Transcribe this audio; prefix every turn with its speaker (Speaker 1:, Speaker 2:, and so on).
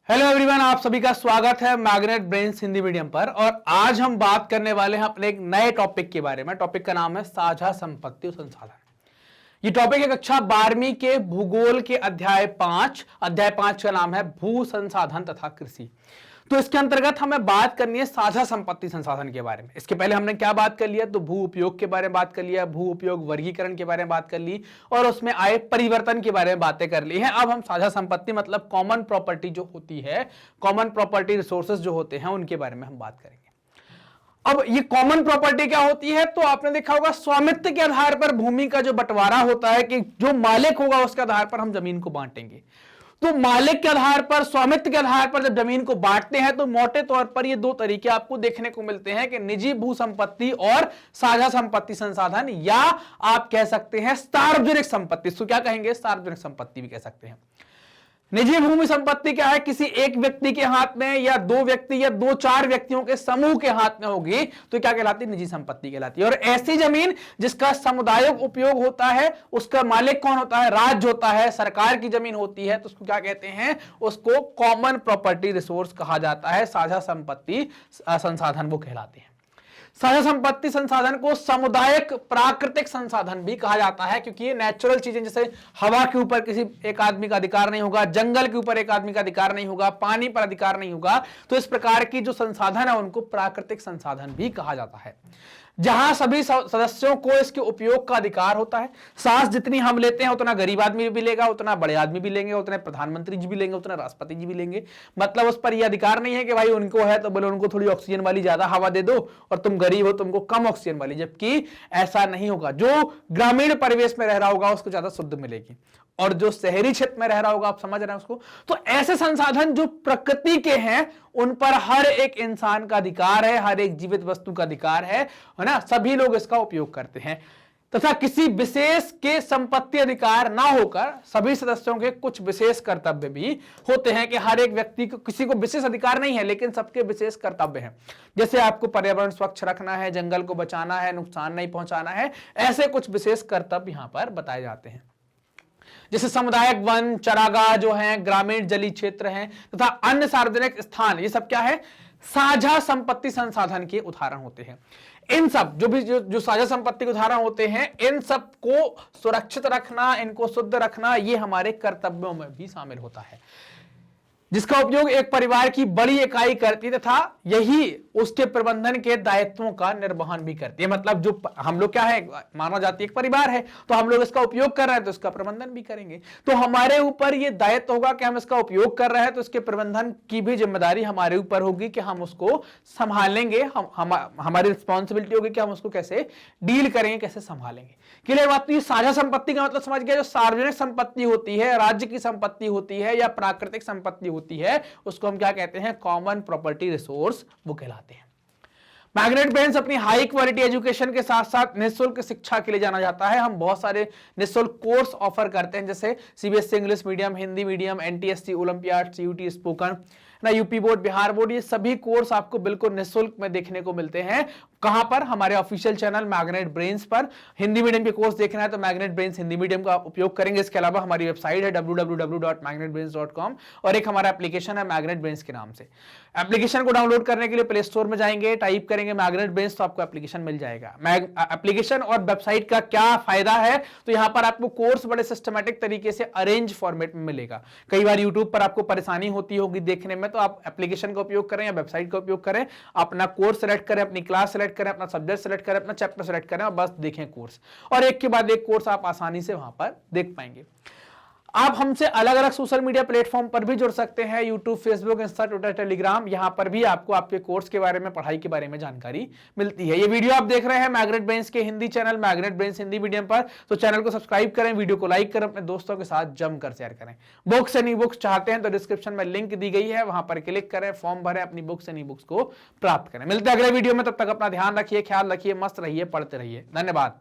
Speaker 1: Hello everyone, आप सभी का स्वागत है मैग्नेट ब्रेन्स हिंदी मीडियम पर। और आज हम बात करने वाले हैं अपने एक नए टॉपिक के बारे में। टॉपिक का नाम है साझा संपत्ति और संसाधन। ये टॉपिक है कक्षा 12वीं के भूगोल के अध्याय 5 का नाम है भू संसाधन तथा कृषि। तो इसके अंतर्गत हमें बात करनी है साझा संपत्ति संसाधन के बारे में। इसके पहले हमने क्या बात कर लिया, तो भू उपयोग के बारे में बात कर लिया, भू उपयोग वर्गीकरण के बारे में बात कर ली और उसमें आए परिवर्तन के बारे में बातें कर ली हैं। अब हम साझा संपत्ति मतलब कॉमन प्रॉपर्टी जो होती है, कॉमन प्रॉपर्टी रिसोर्सेज जो होते हैं उनके बारे में हम बात करेंगे। अब ये कॉमन प्रॉपर्टी क्या होती है, तो आपने देखा होगा स्वामित्व के आधार पर भूमि का जो बंटवारा होता है कि जो मालिक होगा उसके आधार पर हम जमीन को बांटेंगे। तो मालिक के आधार पर, स्वामित्व के आधार पर जब जमीन को बांटते हैं तो मोटे तौर पर ये दो तरीके आपको देखने को मिलते हैं कि निजी भू संपत्ति और साझा संपत्ति संसाधन, या आप कह सकते हैं सार्वजनिक संपत्ति। इसको क्या कहेंगे, सार्वजनिक संपत्ति भी कह सकते हैं। निजी भूमि संपत्ति क्या है, किसी एक व्यक्ति के हाथ में या दो व्यक्ति या दो चार व्यक्तियों के समूह के हाथ में होगी तो क्या कहलाती है, निजी संपत्ति कहलाती है। और ऐसी जमीन जिसका सामुदायिक उपयोग होता है, उसका मालिक कौन होता है, राज्य होता है, सरकार की जमीन होती है, तो उसको क्या कहते हैं, उसको कॉमन प्रॉपर्टी रिसोर्स कहा जाता है। साझा संपत्ति संसाधन वो कहलाते हैं। साझा संपत्ति संसाधन को सामुदायिक प्राकृतिक संसाधन भी कहा जाता है, क्योंकि ये नेचुरल चीजें, जैसे हवा के ऊपर किसी एक आदमी का अधिकार नहीं होगा, जंगल के ऊपर एक आदमी का अधिकार नहीं होगा, पानी पर अधिकार नहीं होगा, तो इस प्रकार की जो संसाधन है उनको प्राकृतिक संसाधन भी कहा जाता है, जहां सभी सदस्यों को इसके उपयोग का अधिकार होता है। सांस जितनी हम लेते हैं उतना गरीब आदमी भी लेगा, उतना बड़े आदमी भी लेंगे, उतने प्रधानमंत्री जी भी लेंगे, उतना राष्ट्रपति जी भी लेंगे। मतलब उस पर यह अधिकार नहीं है कि भाई उनको है तो बोले उनको थोड़ी ऑक्सीजन वाली ज्यादा हवा दे दो और तुम गरीब हो तुमको कम ऑक्सीजन वाली, जबकि ऐसा नहीं होगा। जो ग्रामीण परिवेश में रह रहा होगा उसको ज्यादा शुद्ध मिलेगी और जो शहरी क्षेत्र में रह रहा होगा, आप समझ रहे हैं उसको। तो ऐसे संसाधन जो प्रकृति के हैं उन पर हर एक इंसान का अधिकार है, हर एक जीवित वस्तु का अधिकार है ना, सभी लोग इसका उपयोग करते हैं। तथा किसी विशेष के संपत्ति अधिकार ना होकर सभी सदस्यों के कुछ विशेष कर्तव्य भी होते हैं, कि हर एक व्यक्ति को, किसी को विशेष अधिकार नहीं है लेकिन सबके विशेष कर्तव्य हैं। जैसे आपको पर्यावरण स्वच्छ रखना है, जंगल को बचाना है, नुकसान नहीं पहुंचाना है, ऐसे कुछ विशेष कर्तव्य यहां पर बताए जाते हैं। जैसे सामुदायिक वन, चरागाह जो हैं, ग्रामीण जलीय क्षेत्र हैं तथा अन्य सार्वजनिक स्थान, ये सब क्या है, साझा संपत्ति संसाधन के उदाहरण होते हैं। इन सब जो साझा संपत्ति के उदाहरण होते हैं, इन सब को सुरक्षित रखना, इनको शुद्ध रखना, ये हमारे कर्तव्यों में भी शामिल होता है, जिसका उपयोग एक परिवार की बड़ी इकाई करती तथा यही उसके प्रबंधन के दायित्वों का निर्वहन भी करती है। मतलब जो हम लोग क्या है, माना जाती है एक परिवार है, तो हम लोग इसका उपयोग कर रहे हैं तो इसका प्रबंधन भी करेंगे। तो हमारे ऊपर ये दायित्व होगा कि हम इसका उपयोग कर रहे हैं तो इसके प्रबंधन की भी जिम्मेदारी हमारे ऊपर होगी कि हम उसको संभालेंगे। हमारी रिस्पॉन्सिबिलिटी होगी कि हम उसको कैसे डील करेंगे, कैसे संभालेंगे। क्लियर बात। तो साझा संपत्ति का मतलब समझ गया, जो सार्वजनिक संपत्ति होती है, राज्य की संपत्ति होती है या प्राकृतिक संपत्ति होती है, उसको हम क्या कहते हैं, कॉमन प्रॉपर्टी रिसोर्स वो कहलाते हैं। मैग्नेट ब्रेन्स अपनी हाई क्वालिटी एजुकेशन के साथ साथ निःशुल्क शिक्षा के लिए जाना जाता है। हम बहुत सारे निःशुल्क कोर्स ऑफर करते हैं, जैसे CBSE English medium, Hindi medium, NTSC, Olympiad, CUT, spoken ना, यूपी बोर्ड, बिहार बोर्ड, ये सभी कोर्स आपको बिल्कुल निःशुल्क में देखने को मिलते हैं। कहां पर, हमारे ऑफिशियल चैनल मैग्नेट ब्रेन्स पर। हिंदी मीडियम के कोर्स देखना है तो मैग्नेट ब्रेन्स हिंदी मीडियम का उपयोग करेंगे। इसके अलावा हमारी वेबसाइट है www.magnetbrains.com और एक हमारा एप्लीकेशन है मैग्नेट ब्रेन्स के नाम से। एप्लीकेशन को डाउनलोड करने के लिए प्ले स्टोर में जाएंगे, टाइप करेंगे मैग्नेट ब्रेन्स तो आपको एप्लीकेशन मिल जाएगा। एप्लीकेशन और वेबसाइट का क्या फायदा है, तो यहां पर आपको कोर्स बड़े सिस्टमैटिक तरीके से अरेंज फॉर्मेट में मिलेगा। कई बार यूट्यूब पर आपको परेशानी होती होगी देखने में, तो आप एप्लीकेशन का उपयोग करें या वेबसाइट का उपयोग करें, अपना कोर्स सेलेक्ट करें, अपनी क्लास सेलेक्ट करें, अपना सब्जेक्ट सेलेक्ट करें, अपना चैप्टर सेलेक्ट करें और बस देखें कोर्स, और एक के बाद एक कोर्स आप आसानी से वहां पर देख पाएंगे। आप हमसे अलग अलग सोशल मीडिया प्लेटफॉर्म पर भी जुड़ सकते हैं, YouTube, Facebook, Insta, Twitter, Telegram. यहां पर भी आपको आपके कोर्स के बारे में, पढ़ाई के बारे में जानकारी मिलती है। ये वीडियो आप देख रहे हैं मैग्नेट ब्रेन्स के Hindi channel magnet brains Hindi medium पर, तो चैनल को सब्सक्राइब करें, वीडियो को लाइक करें, अपने दोस्तों के साथ जमकर शेयर करें। बुक्स एंड ई बुक्स चाहते हैं तो डिस्क्रिप्शन में लिंक दी गई है, वहां पर क्लिक करें, फॉर्म भरें, अपनी बुक्स एंड ई बुक्स को प्राप्त करें। मिलते हैं अगले वीडियो में, तब तक अपना ध्यान रखिए, ख्याल रखिए, मस्त रहिए, पढ़ते रहिए। धन्यवाद।